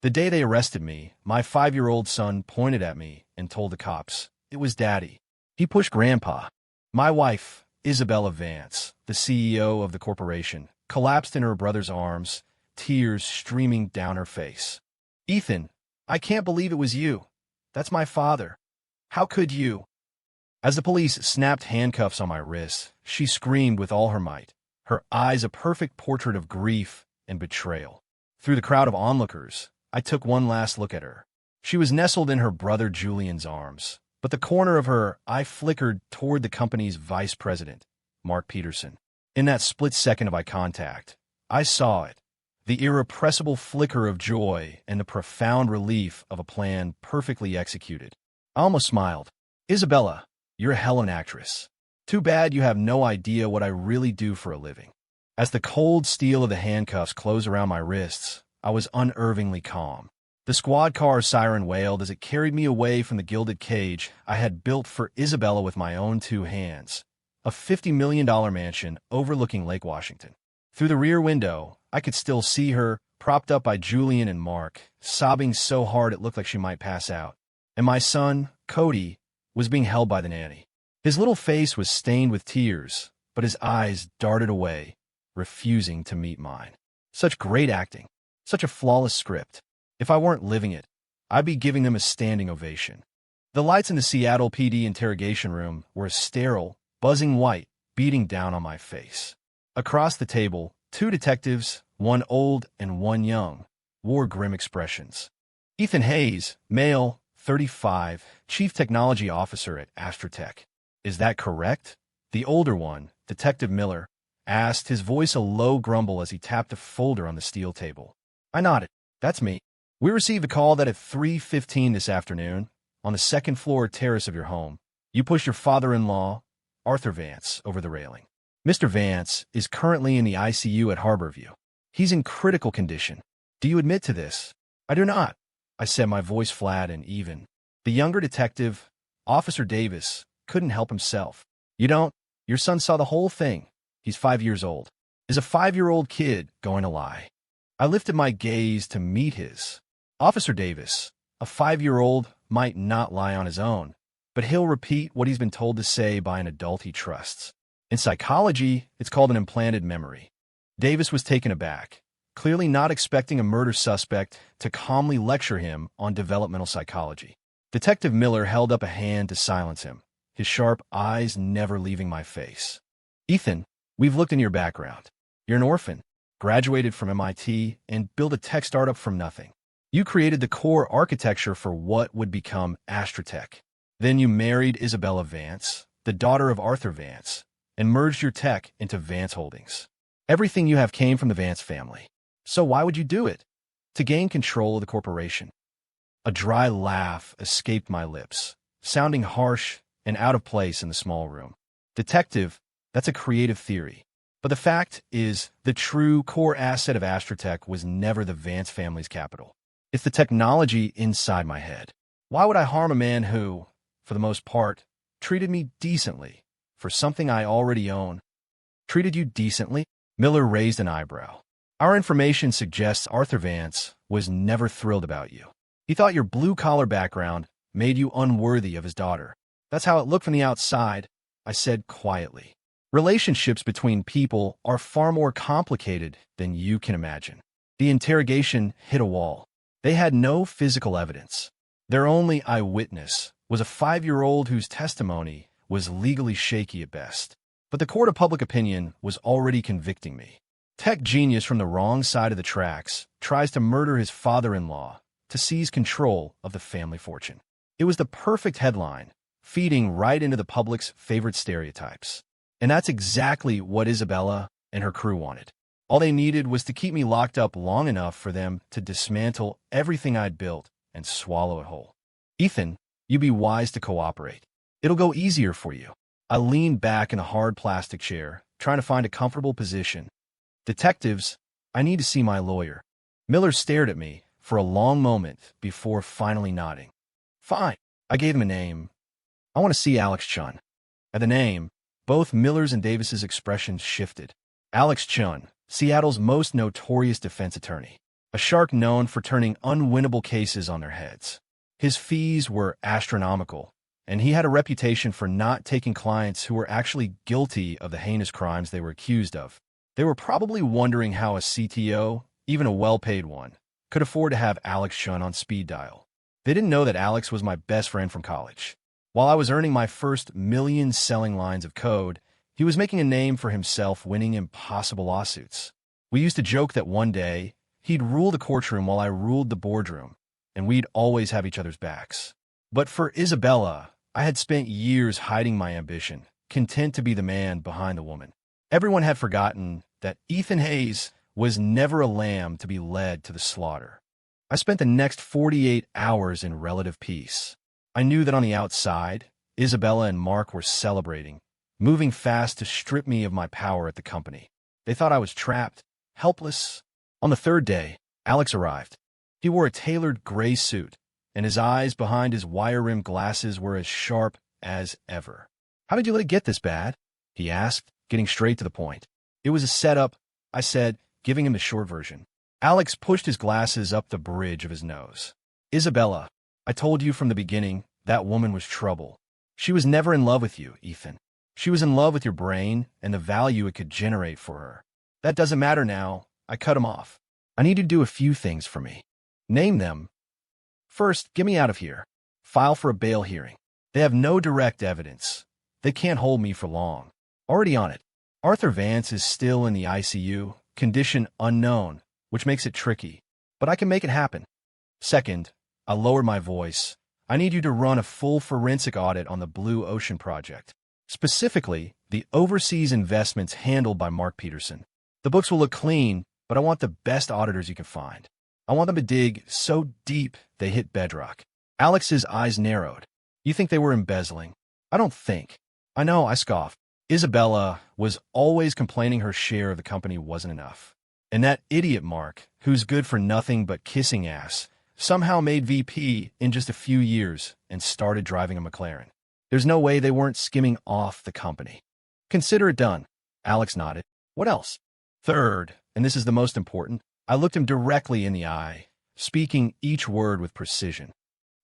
The day they arrested me, my 5-year-old son pointed at me and told the cops, "It was Daddy. He pushed Grandpa." My wife, Isabella Vance, the CEO of the corporation, collapsed in her brother's arms, tears streaming down her face. "Ethan, I can't believe it was you. That's my father. How could you?" As the police snapped handcuffs on my wrists, she screamed with all her might, her eyes a perfect portrait of grief and betrayal. Through the crowd of onlookers, I took one last look at her. She was nestled in her brother Julian's arms, but the corner of her eye flickered toward the company's vice president, Mark Peterson. In that split second of eye contact, I saw it, the irrepressible flicker of joy and the profound relief of a plan perfectly executed. I almost smiled. "Isabella, you're a hell of an actress. Too bad you have no idea what I really do for a living." As the cold steel of the handcuffs closed around my wrists, I was unnervingly calm. The squad car siren wailed as it carried me away from the gilded cage I had built for Isabella with my own 2 hands, a $50 million mansion overlooking Lake Washington. Through the rear window, I could still see her, propped up by Julian and Mark, sobbing so hard it looked like she might pass out. And my son, Cody, was being held by the nanny. His little face was stained with tears, but his eyes darted away, refusing to meet mine. Such great acting, such a flawless script. If I weren't living it, I'd be giving them a standing ovation. The lights in the Seattle PD interrogation room were a sterile, buzzing white, beating down on my face. Across the table, 2 detectives, one old and one young, wore grim expressions. Ethan Hayes, male, 35, Chief Technology Officer at Astratech. "Is that correct?" The older one, Detective Miller, asked, his voice a low grumble as he tapped a folder on the steel table. I nodded. "That's me. We received a call that at 3:15 this afternoon, on the second-floor terrace of your home, you pushed your father-in-law, Arthur Vance, over the railing. Mr. Vance is currently in the ICU at Harborview. He's in critical condition. Do you admit to this?" "I do not," I said, my voice flat and even. The younger detective, Officer Davis, couldn't help himself. "You don't? Your son saw the whole thing. He's 5 years old. Is a 5-year-old kid going to lie?" I lifted my gaze to meet his. "Officer Davis, a 5-year-old might not lie on his own, but he'll repeat what he's been told to say by an adult he trusts. In psychology, it's called an implanted memory." Davis was taken aback, clearly not expecting a murder suspect to calmly lecture him on developmental psychology. Detective Miller held up a hand to silence him, his sharp eyes never leaving my face. "Ethan, we've looked into your background. You're an orphan, graduated from MIT, and built a tech startup from nothing. You created the core architecture for what would become Astratech. Then you married Isabella Vance, the daughter of Arthur Vance, and merged your tech into Vance Holdings. Everything you have came from the Vance family. So why would you do it? To gain control of the corporation." A dry laugh escaped my lips, sounding harsh and out of place in the small room. "Detective, that's a creative theory. But the fact is, the true core asset of Astratech was never the Vance family's capital. It's the technology inside my head. Why would I harm a man who, for the most part, treated me decently for something I already own?" "Treated you decently?" Miller raised an eyebrow. "Our information suggests Arthur Vance was never thrilled about you. He thought your blue-collar background made you unworthy of his daughter. That's how it looked from the outside," I said quietly. "Relationships between people are far more complicated than you can imagine." The interrogation hit a wall. They had no physical evidence. Their only eyewitness was a 5-year-old whose testimony was legally shaky at best. But the court of public opinion was already convicting me. Tech genius from the wrong side of the tracks tries to murder his father-in-law to seize control of the family fortune. It was the perfect headline, feeding right into the public's favorite stereotypes. And that's exactly what Isabella and her crew wanted. All they needed was to keep me locked up long enough for them to dismantle everything I'd built and swallow it whole. "Ethan, you'd be wise to cooperate. It'll go easier for you." I leaned back in a hard plastic chair, trying to find a comfortable position. "Detectives, I need to see my lawyer." Miller stared at me for a long moment before finally nodding. "Fine." I gave him a name. "I want to see Alex Chun." At the name, both Miller's and Davis's expressions shifted. Alex Chun, Seattle's most notorious defense attorney. a shark known for turning unwinnable cases on their heads. His fees were astronomical, and he had a reputation for not taking clients who were actually guilty of the heinous crimes they were accused of. They were probably wondering how a CTO, even a well-paid one, could afford to have Alex Shun on speed dial. They didn't know that Alex was my best friend from college. While I was earning my first million selling lines of code, he was making a name for himself winning impossible lawsuits. We used to joke that one day, he'd rule the courtroom while I ruled the boardroom, and we'd always have each other's backs. But for Isabella, I had spent years hiding my ambition, content to be the man behind the woman. Everyone had forgotten that Ethan Hayes was never a lamb to be led to the slaughter. I spent the next 48 hours in relative peace. I knew that on the outside, Isabella and Mark were celebrating, moving fast to strip me of my power at the company. They thought I was trapped, helpless. On the third day, Alex arrived. He wore a tailored gray suit, and his eyes behind his wire-rimmed glasses were as sharp as ever. "How did you let it get this bad?" he asked, getting straight to the point. "It was a setup," I said, giving him the short version. Alex pushed his glasses up the bridge of his nose. "Isabella, I told you from the beginning that woman was trouble. She was never in love with you, Ethan. She was in love with your brain and the value it could generate for her. That doesn't matter now." I cut him off. "I need you to do a few things for me." "Name them." "First, get me out of here. File for a bail hearing. They have no direct evidence. They can't hold me for long." "Already on it. Arthur Vance is still in the ICU, condition unknown, which makes it tricky, but I can make it happen." "Second," I lowered my voice, "I need you to run a full forensic audit on the Blue Ocean project. Specifically, the overseas investments handled by Mark Peterson. The books will look clean, but I want the best auditors you can find. I want them to dig so deep they hit bedrock." Alex's eyes narrowed. "You think they were embezzling?" "I don't think." "I know," I scoffed. Isabella was always complaining her share of the company wasn't enough. And that idiot Mark, who's good for nothing but kissing ass, somehow made VP in just a few years and started driving a McLaren. There's no way they weren't skimming off the company. "Consider it done." Alex nodded. "What else?" "Third, and this is the most important," I looked him directly in the eye, speaking each word with precision.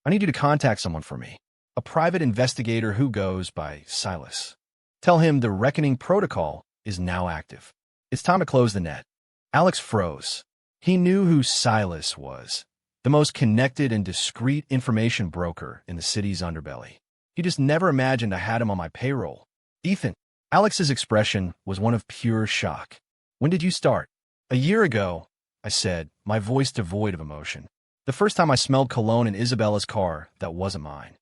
"I need you to contact someone for me. A private investigator who goes by Silas. Tell him the reckoning protocol is now active. It's time to close the net." Alex froze. He knew who Silas was, the most connected and discreet information broker in the city's underbelly. He just never imagined I had him on my payroll. "Ethan." Alex's expression was one of pure shock. "When did you start?" "A year ago," I said, my voice devoid of emotion. "The first time I smelled cologne in Isabella's car that wasn't mine.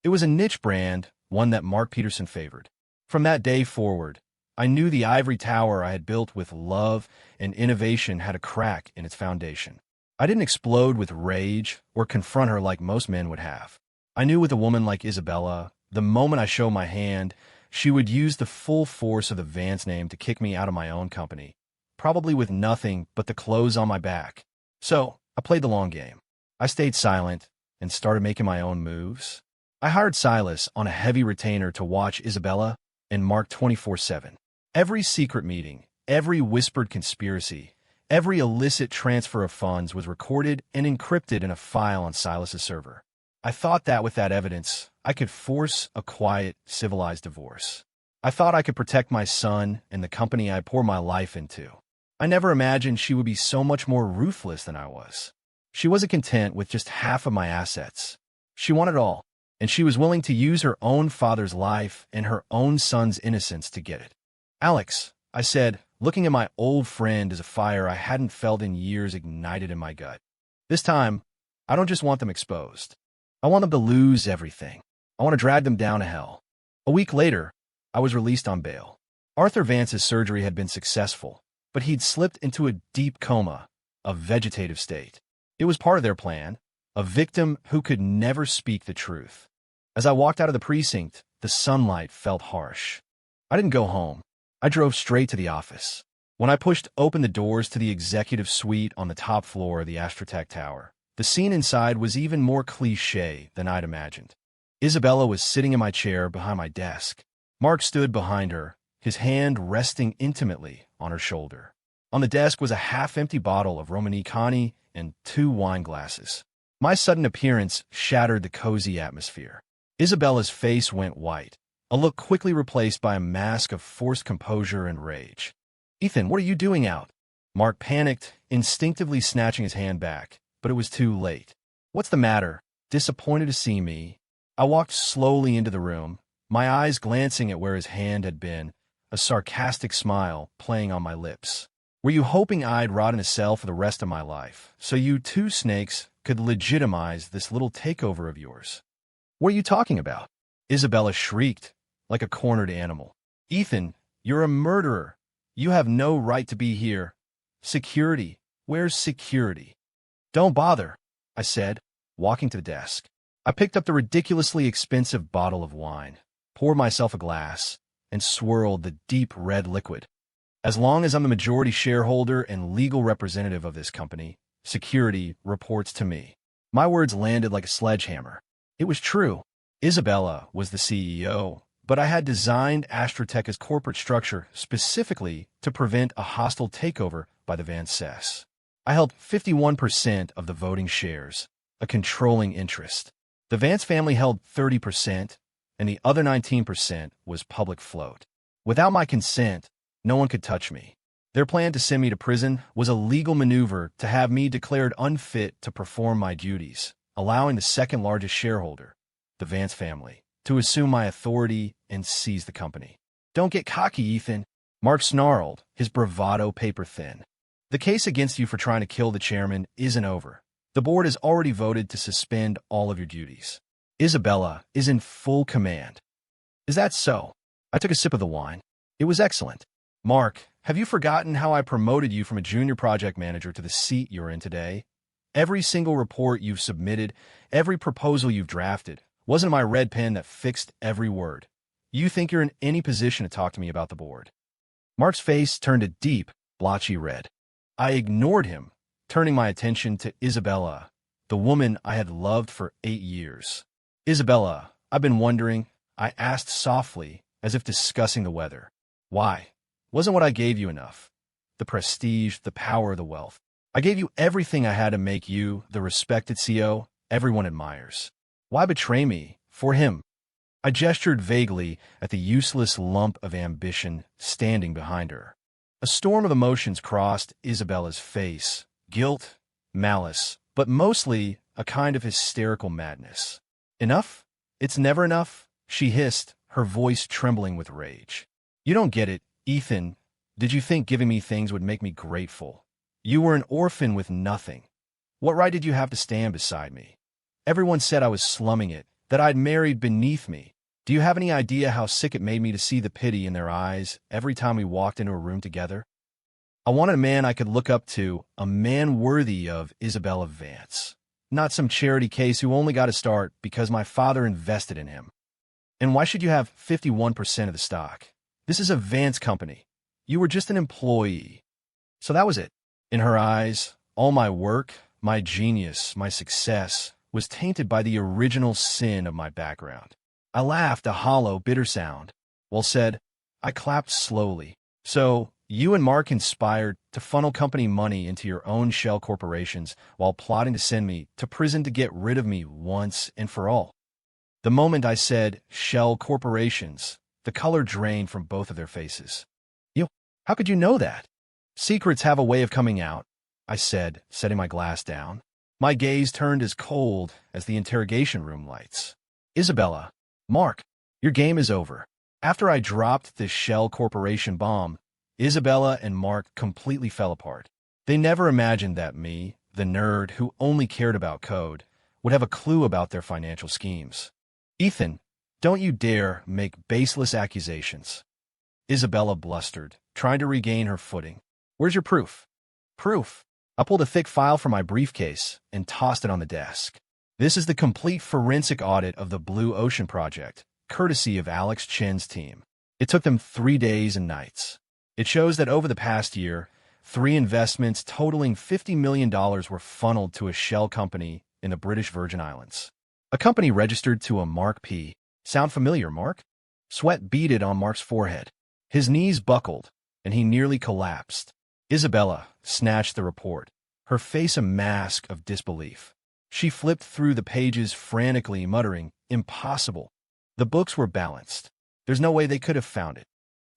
It was a niche brand, one that Mark Peterson favored. From that day forward, I knew the ivory tower I had built with love and innovation had a crack in its foundation. I didn't explode with rage or confront her like most men would have. I knew with a woman like Isabella, the moment I showed my hand, she would use the full force of the Vance name to kick me out of my own company, probably with nothing but the clothes on my back. So I played the long game. I stayed silent and started making my own moves. I hired Silas on a heavy retainer to watch Isabella and Mark 24/7. Every secret meeting, every whispered conspiracy, every illicit transfer of funds was recorded and encrypted in a file on Silas's server. I thought that with that evidence, I could force a quiet, civilized divorce. I thought I could protect my son and the company I poured my life into. I never imagined she would be so much more ruthless than I was. She wasn't content with just half of my assets. She wanted it all, and she was willing to use her own father's life and her own son's innocence to get it. "Alex," I said, looking at my old friend as a fire I hadn't felt in years ignited in my gut. "This time, I don't just want them exposed. I want them to lose everything. I want to drag them down to hell." A week later, I was released on bail. Arthur Vance's surgery had been successful, but he'd slipped into a deep coma, a vegetative state. It was part of their plan, a victim who could never speak the truth. As I walked out of the precinct, the sunlight felt harsh. I didn't go home. I drove straight to the office. When I pushed open the doors to the executive suite on the top floor of the Strategist Tower, the scene inside was even more cliché than I'd imagined. Isabella was sitting in my chair behind my desk. Mark stood behind her, his hand resting intimately on her shoulder. On the desk was a half-empty bottle of Romanicani and 2 wine glasses. My sudden appearance shattered the cozy atmosphere. Isabella's face went white, a look quickly replaced by a mask of forced composure and rage. "Ethan, what are you doing out?" Mark panicked, instinctively snatching his hand back, but it was too late. "What's the matter?" Disappointed to see me, I walked slowly into the room, my eyes glancing at where his hand had been, a sarcastic smile playing on my lips. "Were you hoping I'd rot in a cell for the rest of my life, so you two snakes could legitimize this little takeover of yours?" "What are you talking about?" Isabella shrieked, like a cornered animal. "Ethan, you're a murderer. You have no right to be here. Security. Where's security?" "Don't bother," I said, walking to the desk. I picked up the ridiculously expensive bottle of wine, poured myself a glass, and swirled the deep red liquid. "As long as I'm the majority shareholder and legal representative of this company, security reports to me." My words landed like a sledgehammer. It was true. Isabella was the CEO, but I had designed Astrateca's corporate structure specifically to prevent a hostile takeover by the Van Cess. I held 51% of the voting shares, a controlling interest. The Vance family held 30%, and the other 19% was public float. Without my consent, no one could touch me. Their plan to send me to prison was a legal maneuver to have me declared unfit to perform my duties, allowing the second largest shareholder, the Vance family, to assume my authority and seize the company. "Don't get cocky, Ethan," Mark snarled, his bravado paper-thin. "The case against you for trying to kill the chairman isn't over. The board has already voted to suspend all of your duties. Isabella is in full command." "Is that so?" I took a sip of the wine. It was excellent. "Mark, have you forgotten how I promoted you from a junior project manager to the seat you're in today? Every single report you've submitted, every proposal you've drafted, wasn't my red pen that fixed every word. You think you're in any position to talk to me about the board?" Mark's face turned a deep, blotchy red. I ignored him, turning my attention to Isabella, the woman I had loved for 8 years. "Isabella, I've been wondering," I asked softly, as if discussing the weather. "Why? Wasn't what I gave you enough? The prestige, the power, the wealth. I gave you everything I had to make you the respected CEO everyone admires. Why betray me for him?" I gestured vaguely at the useless lump of ambition standing behind her. A storm of emotions crossed Isabella's face. Guilt, malice, but mostly a kind of hysterical madness. "Enough? It's never enough," she hissed, her voice trembling with rage. "You don't get it, Ethan. Did you think giving me things would make me grateful? You were an orphan with nothing. What right did you have to stand beside me? Everyone said I was slumming it, that I'd married beneath me. Do you have any idea how sick it made me to see the pity in their eyes every time we walked into a room together? I wanted a man I could look up to, a man worthy of Isabella Vance, not some charity case who only got a start because my father invested in him. And why should you have 51% of the stock? This is a Vance company. You were just an employee." So that was it. In her eyes, all my work, my genius, my success, was tainted by the original sin of my background. I laughed, a hollow, bitter sound. "Well said." I clapped slowly. "So, you and Mark conspired to funnel company money into your own shell corporations while plotting to send me to prison to get rid of me once and for all." The moment I said shell corporations, the color drained from both of their faces. How could you know that?" "Secrets have a way of coming out," I said, setting my glass down. My gaze turned as cold as the interrogation room lights. "Isabella, Mark, your game is over." After I dropped this shell corporation bomb, Isabella and Mark completely fell apart. They never imagined that me, the nerd who only cared about code, would have a clue about their financial schemes. "Ethan, don't you dare make baseless accusations," Isabella blustered, trying to regain her footing. "Where's your proof?" "Proof?" I pulled a thick file from my briefcase and tossed it on the desk. "This is the complete forensic audit of the Blue Ocean Project, courtesy of Alex Chen's team. It took them 3 days and nights. It shows that over the past year, 3 investments totaling $50 million were funneled to a shell company in the British Virgin Islands. A company registered to a Mark P. Sound familiar, Mark?" Sweat beaded on Mark's forehead. His knees buckled, and he nearly collapsed. Isabella snatched the report, her face a mask of disbelief. She flipped through the pages frantically, muttering, "Impossible." The books were balanced. There's no way they could have found it.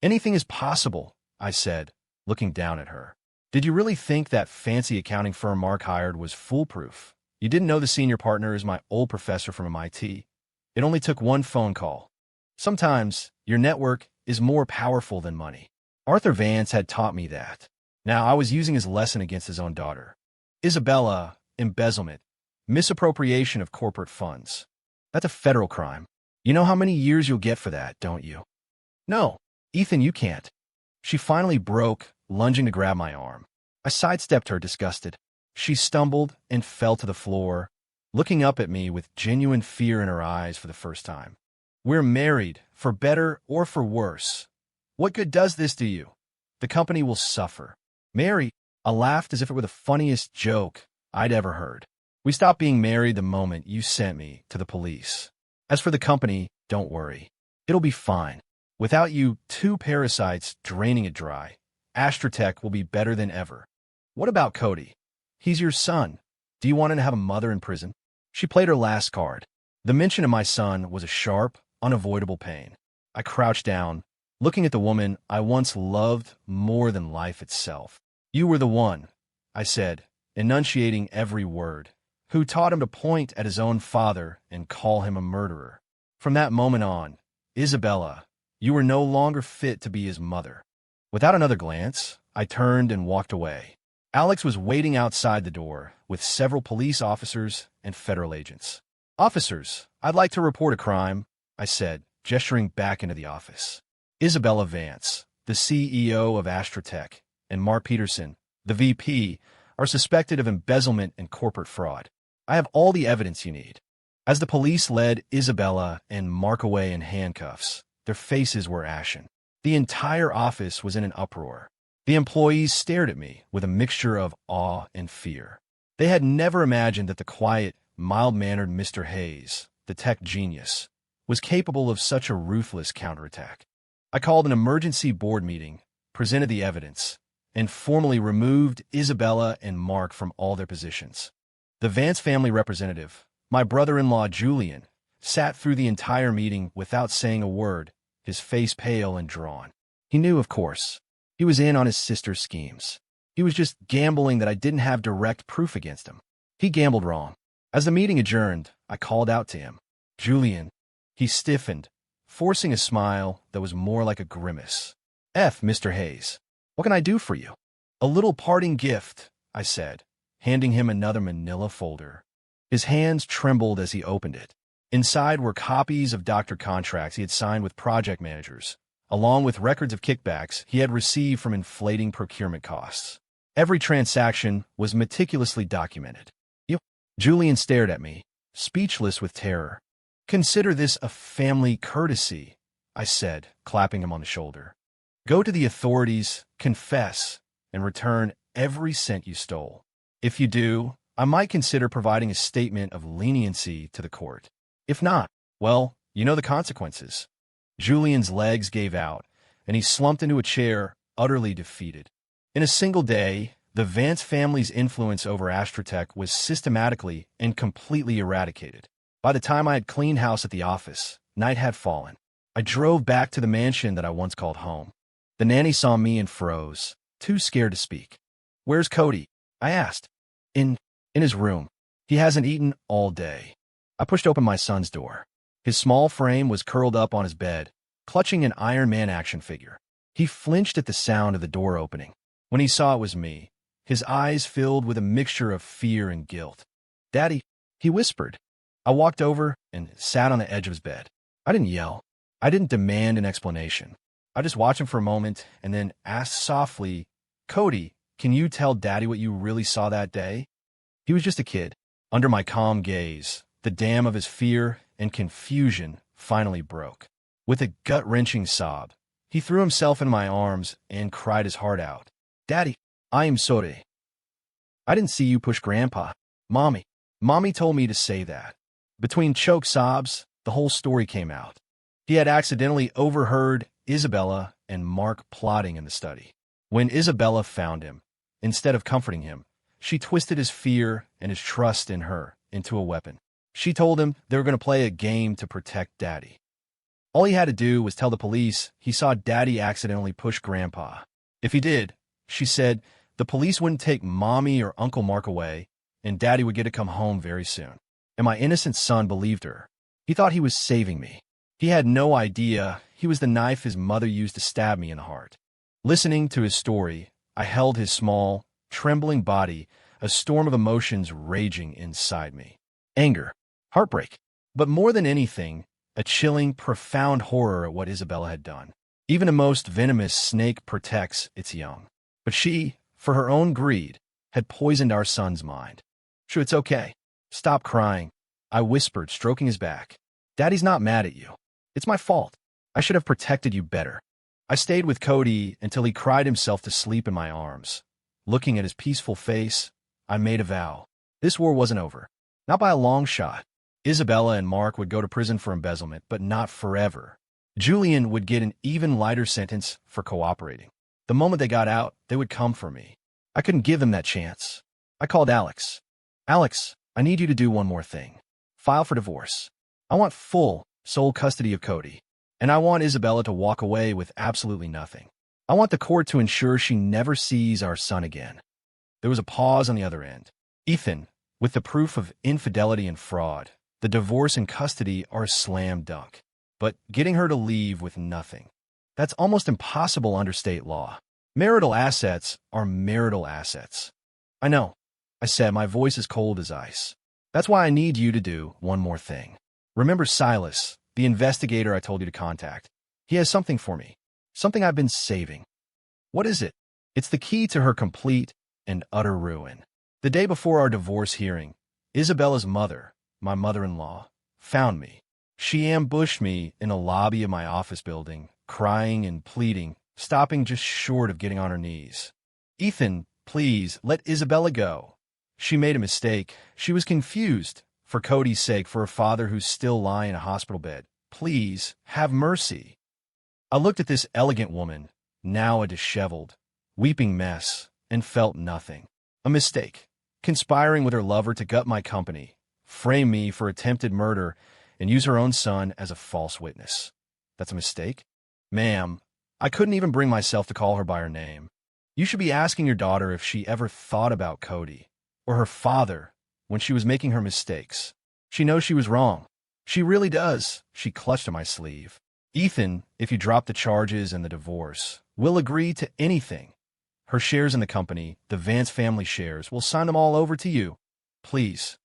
"Anything is possible," I said, looking down at her. "Did you really think that fancy accounting firm Mark hired was foolproof? You didn't know the senior partner is my old professor from MIT. It only took one phone call. Sometimes your network is more powerful than money." Arthur Vance had taught me that. Now I was using his lesson against his own daughter. "Isabella, embezzlement, misappropriation of corporate funds. That's a federal crime. You know how many years you'll get for that, don't you?" "No, Ethan, you can't." She finally broke, lunging to grab my arm. I sidestepped her, disgusted. She stumbled and fell to the floor, looking up at me with genuine fear in her eyes for the first time. "We're married, for better or for worse. What good does this do you? The company will suffer." "Married?" I laughed as if it were the funniest joke I'd ever heard. "We stopped being married the moment you sent me to the police. As for the company, don't worry. It'll be fine. Without you two parasites draining it dry, Astratech will be better than ever. What about Cody? He's your son. Do you want him to have a mother in prison?" She played her last card. The mention of my son was a sharp, unavoidable pain. I crouched down, looking at the woman I once loved more than life itself. "You were the one," I said, enunciating every word, "who taught him to point at his own father and call him a murderer. From that moment on, Isabella, you were no longer fit to be his mother." Without another glance, I turned and walked away. Alex was waiting outside the door with several police officers and federal agents. "Officers, I'd like to report a crime," I said, gesturing back into the office. "Isabella Vance, the CEO of Astratech, and Mark Peterson, the VP, are suspected of embezzlement and corporate fraud. I have all the evidence you need." As the police led Isabella and Mark away in handcuffs, their faces were ashen. The entire office was in an uproar. The employees stared at me with a mixture of awe and fear. They had never imagined that the quiet, mild-mannered Mr. Hayes, the tech genius, was capable of such a ruthless counterattack. I called an emergency board meeting, presented the evidence, and formally removed Isabella and Mark from all their positions. The Vance family representative, my brother-in-law Julian, sat through the entire meeting without saying a word, his face pale and drawn. He knew, of course. He was in on his sister's schemes. He was just gambling that I didn't have direct proof against him. He gambled wrong. As the meeting adjourned, I called out to him, "Julian." He stiffened, forcing a smile that was more like a grimace. "Mr. Hayes, what can I do for you?" "A little parting gift," I said, handing him another manila folder. His hands trembled as he opened it. Inside were copies of doctor contracts he had signed with project managers, along with records of kickbacks he had received from inflating procurement costs. Every transaction was meticulously documented. Julian stared at me, speechless with terror. "Consider this a family courtesy," I said, clapping him on the shoulder. "Go to the authorities, confess, and return every cent you stole. If you do, I might consider providing a statement of leniency to the court. If not, well, you know the consequences." Julian's legs gave out, and he slumped into a chair, utterly defeated. In a single day, the Vance family's influence over Astratech was systematically and completely eradicated. By the time I had cleaned house at the office, night had fallen. I drove back to the mansion that I once called home. The nanny saw me and froze, too scared to speak. "Where's Cody?" I asked. In his room. He hasn't eaten all day." I pushed open my son's door. His small frame was curled up on his bed, clutching an Iron Man action figure. He flinched at the sound of the door opening. When he saw it was me, his eyes filled with a mixture of fear and guilt. "Daddy," he whispered. I walked over and sat on the edge of his bed. I didn't yell. I didn't demand an explanation. I just watched him for a moment and then asked softly, "Cody, can you tell Daddy what you really saw that day?" He was just a kid. Under my calm gaze, the dam of his fear and confusion finally broke. With a gut-wrenching sob, he threw himself in my arms and cried his heart out. "Daddy, I am sorry. I didn't see you push Grandpa. Mommy told me to say that." Between choke sobs, the whole story came out. He had accidentally overheard Isabella and Mark plotting in the study. When Isabella found him, instead of comforting him, she twisted his fear and his trust in her into a weapon. She told him they were going to play a game to protect Daddy. All he had to do was tell the police he saw Daddy accidentally push Grandpa. If he did, she said, the police wouldn't take Mommy or Uncle Mark away, and Daddy would get to come home very soon. And my innocent son believed her. He thought he was saving me. He had no idea he was the knife his mother used to stab me in the heart. Listening to his story, I held his small, trembling body, a storm of emotions raging inside me. Anger, heartbreak, but more than anything, a chilling, profound horror at what Isabella had done. Even a most venomous snake protects its young. But she, for her own greed, had poisoned our son's mind. Sure, it's okay. Stop crying, I whispered, stroking his back. Daddy's not mad at you. It's my fault. I should have protected you better. I stayed with Cody until he cried himself to sleep in my arms. Looking at his peaceful face, I made a vow. This war wasn't over. Not by a long shot. Isabella and Mark would go to prison for embezzlement, but not forever. Julian would get an even lighter sentence for cooperating. The moment they got out, they would come for me. I couldn't give them that chance. I called Alex. Alex, I need you to do one more thing. File for divorce. I want full, sole custody of Cody. And I want Isabella to walk away with absolutely nothing. I want the court to ensure she never sees our son again. There was a pause on the other end. Ethan, with the proof of infidelity and fraud, the divorce and custody are a slam dunk. But getting her to leave with nothing, that's almost impossible under state law. Marital assets are marital assets. I know, I said, my voice as cold as ice. That's why I need you to do one more thing. Remember Silas, the investigator I told you to contact. He has something for me. Something I've been saving. What is it? It's the key to her complete and utter ruin. The day before our divorce hearing, Isabella's mother, my mother-in-law, found me. She ambushed me in a lobby of my office building, crying and pleading, stopping just short of getting on her knees. Ethan, please, let Isabella go. She made a mistake. She was confused. For Cody's sake, for a father who's still lying in a hospital bed. Please, have mercy. I looked at this elegant woman, now a disheveled, weeping mess, and felt nothing. A mistake. Conspiring with her lover to gut my company, frame me for attempted murder, and use her own son as a false witness. That's a mistake? Ma'am, I couldn't even bring myself to call her by her name. You should be asking your daughter if she ever thought about Cody, or her father, when she was making her mistakes. She knows she was wrong. She really does. She clutched at my sleeve. Ethan, if you drop the charges and the divorce, will agree to anything. Her shares in the company, the Vance family shares, will sign them all over to you. Please.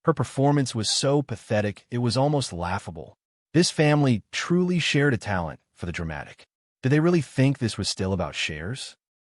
Her performance was so pathetic, it was almost laughable. This family truly shared a talent for the dramatic. Did they really think this was still about shares?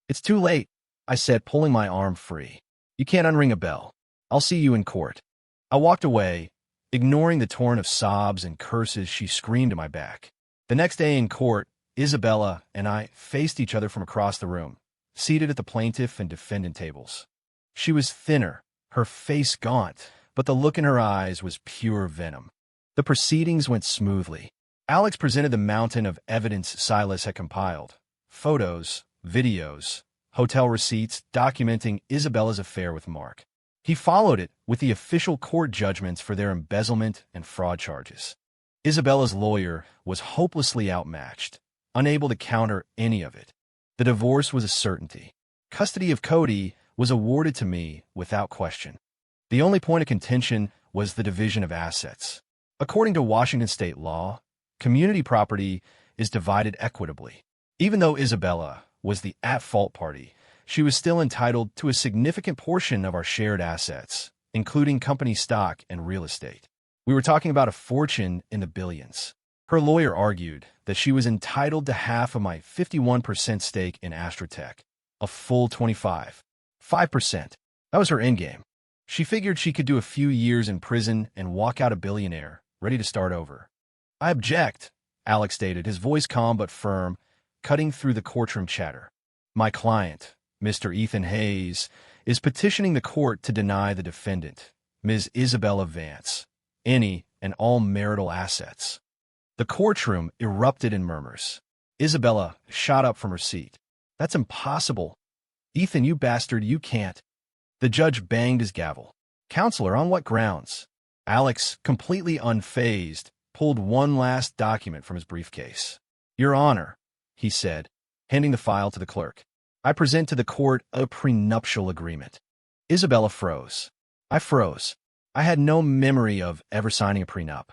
It's too late, I said, pulling my arm free. You can't unring a bell. I'll see you in court. I walked away, ignoring the torrent of sobs and curses she screamed at my back. The next day in court, Isabella and I faced each other from across the room, seated at the plaintiff and defendant tables. She was thinner, her face gaunt, but the look in her eyes was pure venom. The proceedings went smoothly. Alex presented the mountain of evidence Silas had compiled. Photos, videos, hotel receipts documenting Isabella's affair with Mark. He followed it with the official court judgments for their embezzlement and fraud charges. Isabella's lawyer was hopelessly outmatched, unable to counter any of it. The divorce was a certainty. Custody of Cody was awarded to me without question. The only point of contention was the division of assets. According to Washington state law, community property is divided equitably. Even though Isabella was the at-fault party, she was still entitled to a significant portion of our shared assets, including company stock and real estate. We were talking about a fortune in the billions. Her lawyer argued that she was entitled to half of my 51% stake in Astratech, a full 5%. That was her endgame. She figured she could do a few years in prison and walk out a billionaire, ready to start over. I object, Alex stated, his voice calm but firm, cutting through the courtroom chatter. My client, Mr. Ethan Hayes, is petitioning the court to deny the defendant, Ms. Isabella Vance, any and all marital assets. The courtroom erupted in murmurs. Isabella shot up from her seat. That's impossible. Ethan, you bastard, you can't. The judge banged his gavel. Counselor, on what grounds? Alex, completely unfazed, pulled one last document from his briefcase. Your Honor, he said, handing the file to the clerk. I present to the court a prenuptial agreement. Isabella froze. I froze. I had no memory of ever signing a prenup.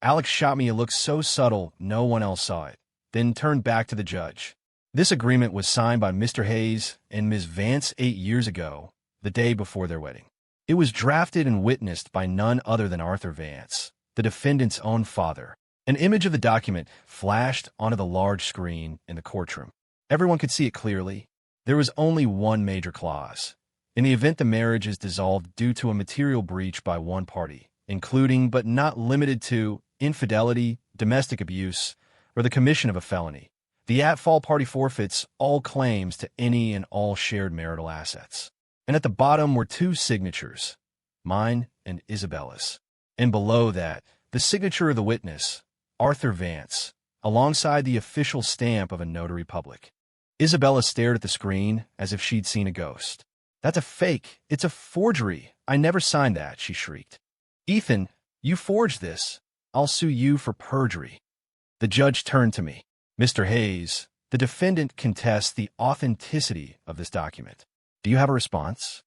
Alex shot me a look so subtle no one else saw it, then turned back to the judge. This agreement was signed by Mr. Hayes and Ms. Vance 8 years ago, the day before their wedding. It was drafted and witnessed by none other than Arthur Vance, the defendant's own father. An image of the document flashed onto the large screen in the courtroom. Everyone could see it clearly. There was only one major clause. In the event the marriage is dissolved due to a material breach by one party, including but not limited to infidelity, domestic abuse, or the commission of a felony, the at-fault party forfeits all claims to any and all shared marital assets. And at the bottom were 2 signatures, mine and Isabella's. And below that, the signature of the witness, Arthur Vance, alongside the official stamp of a notary public. Isabella stared at the screen as if she'd seen a ghost. That's a fake. It's a forgery. I never signed that, she shrieked. Ethan, you forged this. I'll sue you for perjury. The judge turned to me. Mr. Hayes, the defendant contests the authenticity of this document. Do you have a response?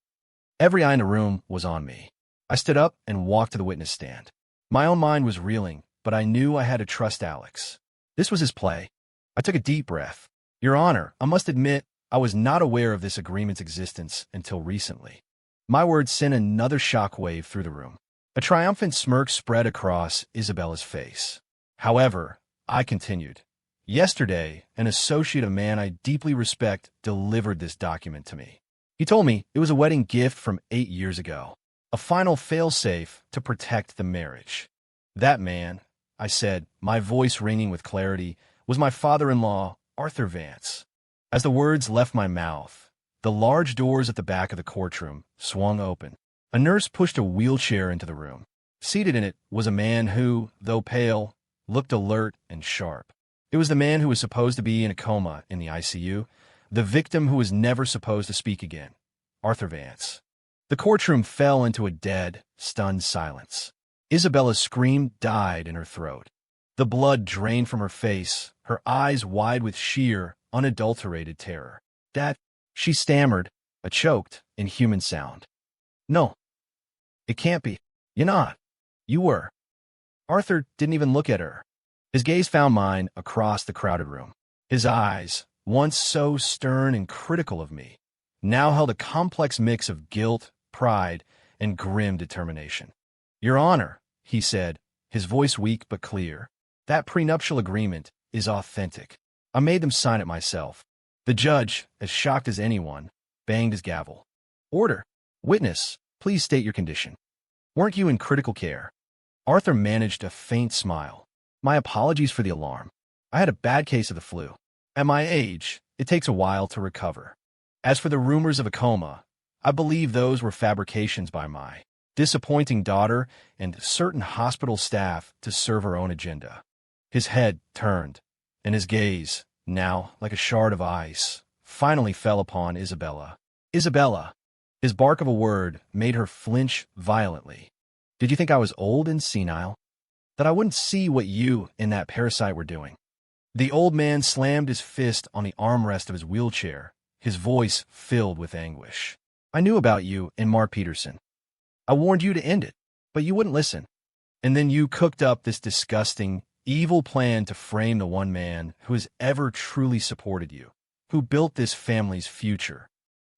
Every eye in the room was on me. I stood up and walked to the witness stand. My own mind was reeling, but I knew I had to trust Alex. This was his play. I took a deep breath. Your Honor, I must admit, I was not aware of this agreement's existence until recently. My words sent another shockwave through the room. A triumphant smirk spread across Isabella's face. However, I continued. Yesterday, an associate of man I deeply respect delivered this document to me. He told me it was a wedding gift from 8 years ago, a final failsafe to protect the marriage. That man, I said, my voice ringing with clarity, was my father-in-law, Arthur Vance. As the words left my mouth, the large doors at the back of the courtroom swung open. A nurse pushed a wheelchair into the room. Seated in it was a man who, though pale, looked alert and sharp. It was the man who was supposed to be in a coma in the ICU, the victim who was never supposed to speak again, Arthur Vance. The courtroom fell into a dead, stunned silence. Isabella's scream died in her throat. The blood drained from her face, her eyes wide with sheer, unadulterated terror. Dad, she stammered, a choked, inhuman sound. No. It can't be. You're not. You were. Arthur didn't even look at her. His gaze found mine across the crowded room. His eyes, once so stern and critical of me, now held a complex mix of guilt, pride, and grim determination. Your Honor, he said, his voice weak but clear, that prenuptial agreement is authentic. I made them sign it myself. The judge, as shocked as anyone, banged his gavel. Order. Witness, please state your condition. Weren't you in critical care? Arthur managed a faint smile. My apologies for the alarm. I had a bad case of the flu. At my age, it takes a while to recover. As for the rumors of a coma, I believe those were fabrications by my disappointing daughter and certain hospital staff to serve her own agenda. His head turned, and his gaze, now like a shard of ice, finally fell upon Isabella. Isabella! His bark of a word made her flinch violently. Did you think I was old and senile? That I wouldn't see what you and that parasite were doing? The old man slammed his fist on the armrest of his wheelchair, his voice filled with anguish. I knew about you and Mark Peterson. I warned you to end it, but you wouldn't listen. And then you cooked up this disgusting, evil plan to frame the one man who has ever truly supported you, who built this family's future.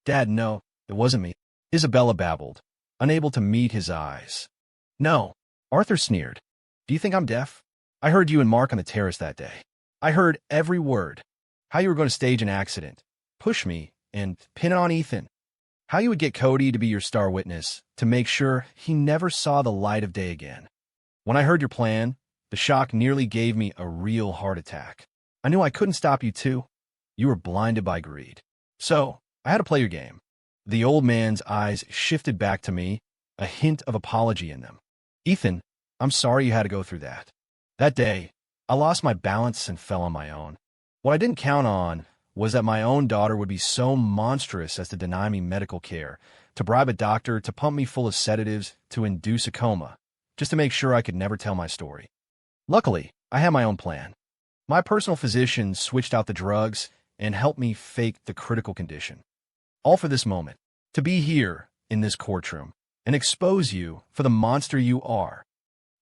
Dad, no, it wasn't me. Isabella babbled, unable to meet his eyes. No, Arthur sneered. Do you think I'm deaf? I heard you and Mark on the terrace that day. I heard every word. How you were going to stage an accident, push me, and pin it on Ethan. How you would get Cody to be your star witness to make sure he never saw the light of day again. When I heard your plan, the shock nearly gave me a real heart attack. I knew I couldn't stop you too. You were blinded by greed. So, I had to play your game. The old man's eyes shifted back to me, a hint of apology in them. Ethan, I'm sorry you had to go through that. That day, I lost my balance and fell on my own. What I didn't count on was that my own daughter would be so monstrous as to deny me medical care, to bribe a doctor, to pump me full of sedatives, to induce a coma, just to make sure I could never tell my story. Luckily, I had my own plan. My personal physician switched out the drugs and helped me fake the critical condition. All for this moment, to be here in this courtroom and expose you for the monster you are.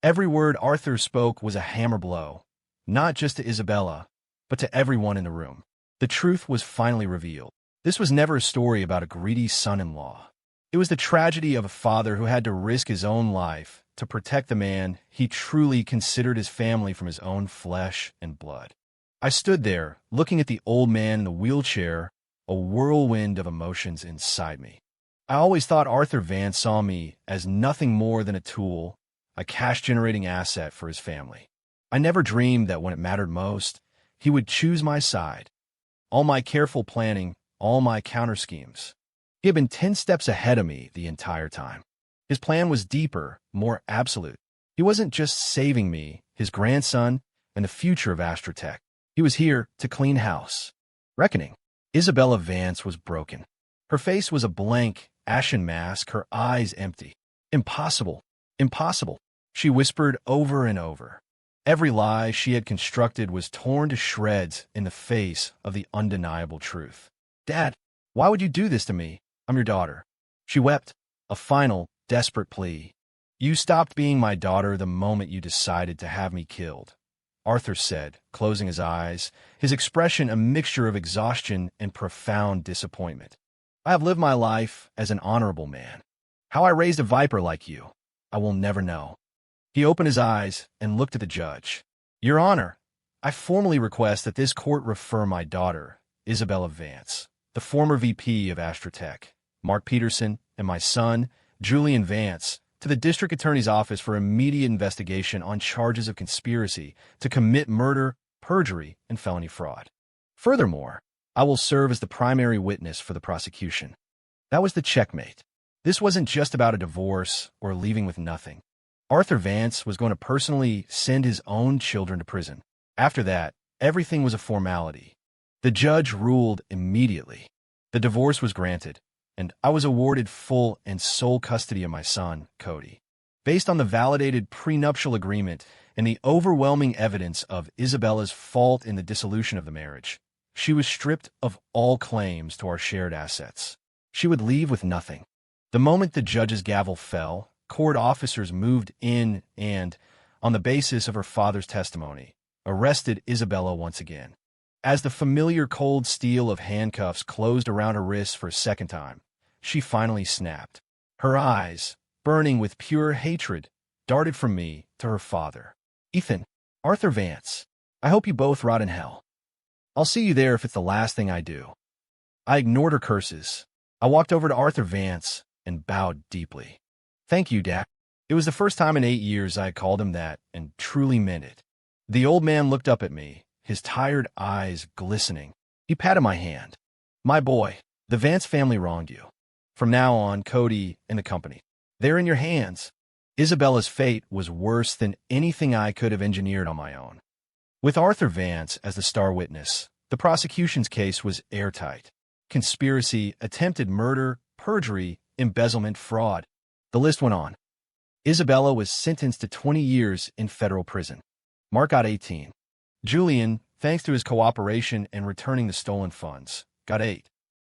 Every word Arthur spoke was a hammer blow, not just to Isabella, but to everyone in the room. The truth was finally revealed. This was never a story about a greedy son-in-law. It was the tragedy of a father who had to risk his own life to protect the man he truly considered his family from his own flesh and blood. I stood there, looking at the old man in the wheelchair, a whirlwind of emotions inside me. I always thought Arthur Vance saw me as nothing more than a tool, a cash-generating asset for his family. I never dreamed that when it mattered most, he would choose my side. All my careful planning, all my counter-schemes. He had been 10 steps ahead of me the entire time. His plan was deeper, more absolute. He wasn't just saving me, his grandson, and the future of Astratech. He was here to clean house. Reckoning. Isabella Vance was broken. Her face was a blank, ashen mask, her eyes empty. Impossible. Impossible, she whispered over and over. Every lie she had constructed was torn to shreds in the face of the undeniable truth. Dad, why would you do this to me? I'm your daughter. She wept, a final, desperate plea. You stopped being my daughter the moment you decided to have me killed, Arthur said, closing his eyes, his expression a mixture of exhaustion and profound disappointment. I have lived my life as an honorable man. How I raised a viper like you, I will never know. He opened his eyes and looked at the judge. Your Honor, I formally request that this court refer my daughter, Isabella Vance, the former VP of Astratech, Mark Peterson, and my son, Julian Vance, to the District Attorney's Office for immediate investigation on charges of conspiracy to commit murder, perjury, and felony fraud. Furthermore, I will serve as the primary witness for the prosecution. That was the checkmate. This wasn't just about a divorce or leaving with nothing. Arthur Vance was going to personally send his own children to prison. After that, everything was a formality. The judge ruled immediately. The divorce was granted, and I was awarded full and sole custody of my son, Cody. Based on the validated prenuptial agreement and the overwhelming evidence of Isabella's fault in the dissolution of the marriage, she was stripped of all claims to our shared assets. She would leave with nothing. The moment the judge's gavel fell, court officers moved in and, on the basis of her father's testimony, arrested Isabella once again. As the familiar cold steel of handcuffs closed around her wrists for a second time, she finally snapped. Her eyes, burning with pure hatred, darted from me to her father. Ethan, Arthur Vance, I hope you both rot in hell. I'll see you there if it's the last thing I do. I ignored her curses. I walked over to Arthur Vance and bowed deeply. Thank you, Dad. It was the first time in 8 years I had called him that and truly meant it. The old man looked up at me, his tired eyes glistening. He patted my hand. My boy, the Vance family wronged you. From now on, Cody and the company, they're in your hands. Isabella's fate was worse than anything I could have engineered on my own. With Arthur Vance as the star witness, the prosecution's case was airtight. Conspiracy, attempted murder, perjury, embezzlement, fraud. The list went on. Isabella was sentenced to 20 years in federal prison. Mark got 18. Julian, thanks to his cooperation and returning the stolen funds, got 8.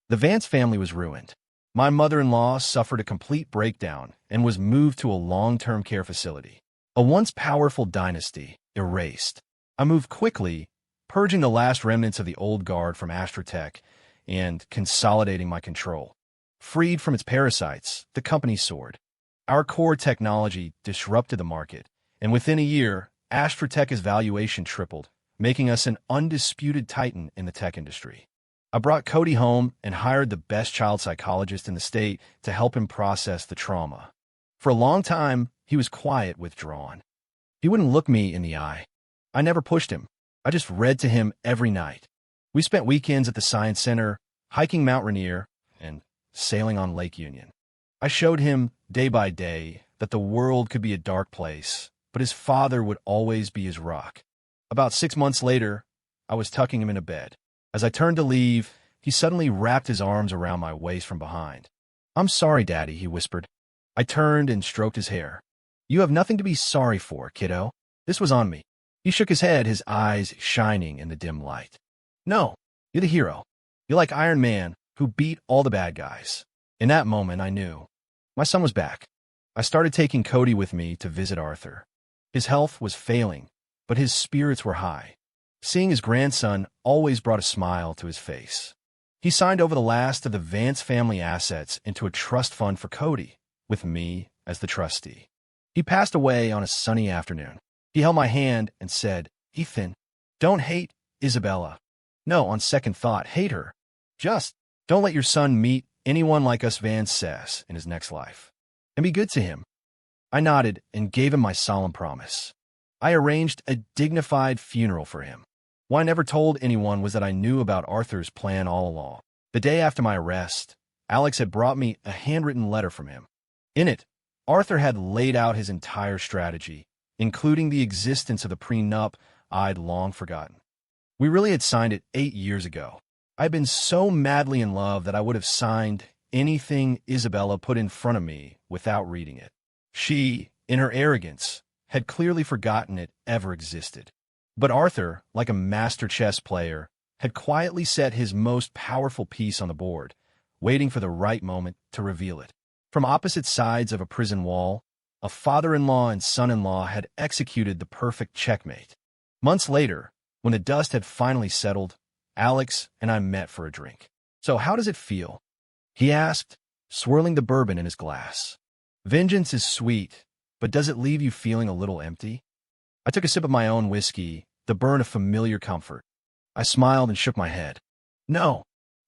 The Vance family was ruined. My mother-in-law suffered a complete breakdown and was moved to a long-term care facility. A once powerful dynasty erased. I moved quickly, purging the last remnants of the old guard from Astratech and consolidating my control. Freed from its parasites, the company soared. Our core technology disrupted the market, and within a year, Astratech's valuation tripled, making us an undisputed titan in the tech industry. I brought Cody home and hired the best child psychologist in the state to help him process the trauma. For a long time, he was quiet, withdrawn. He wouldn't look me in the eye. I never pushed him. I just read to him every night. We spent weekends at the Science Center, hiking Mount Rainier, and sailing on Lake Union. I showed him, day by day, that the world could be a dark place, but his father would always be his rock. About 6 months later, I was tucking him into bed. As I turned to leave, he suddenly wrapped his arms around my waist from behind. "I'm sorry, Daddy," he whispered. I turned and stroked his hair. "You have nothing to be sorry for, kiddo. This was on me." He shook his head, his eyes shining in the dim light. "No, you're the hero. You're like Iron Man, who beat all the bad guys." In that moment, I knew. My son was back. I started taking Cody with me to visit Arthur. His health was failing, but his spirits were high. Seeing his grandson always brought a smile to his face. He signed over the last of the Vance family assets into a trust fund for Cody, with me as the trustee. He passed away on a sunny afternoon. He held my hand and said, "Ethan, don't hate Isabella. No, on second thought, hate her. Just don't let your son meet anyone like us Vance says in his next life. And be good to him." I nodded and gave him my solemn promise. I arranged a dignified funeral for him. What I never told anyone was that I knew about Arthur's plan all along. The day after my arrest, Alex had brought me a handwritten letter from him. In it, Arthur had laid out his entire strategy, including the existence of the prenup I'd long forgotten. We really had signed it 8 years ago. I'd been so madly in love that I would have signed anything Isabella put in front of me without reading it. She, in her arrogance, had clearly forgotten it ever existed. But Arthur, like a master chess player, had quietly set his most powerful piece on the board, waiting for the right moment to reveal it. From opposite sides of a prison wall, a father-in-law and son-in-law had executed the perfect checkmate. Months later, when the dust had finally settled, Alex and I met for a drink. "So how does it feel?" he asked, swirling the bourbon in his glass. "Vengeance is sweet, but does it leave you feeling a little empty?" I took a sip of my own whiskey, the burn of familiar comfort. I smiled and shook my head. "No,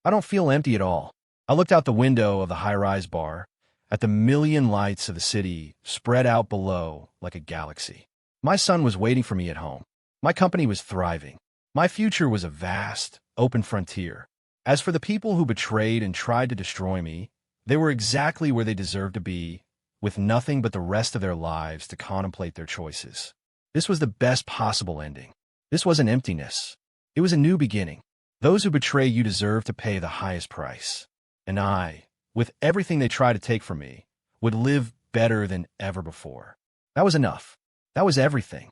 I don't feel empty at all." I looked out the window of the high-rise bar, at the million lights of the city spread out below like a galaxy. My son was waiting for me at home. My company was thriving. My future was a vast, open frontier. As for the people who betrayed and tried to destroy me, they were exactly where they deserved to be, with nothing but the rest of their lives to contemplate their choices. This was the best possible ending. This wasn't emptiness. It was a new beginning. Those who betray you deserve to pay the highest price. And I, with everything they try to take from me, would live better than ever before. That was enough. That was everything.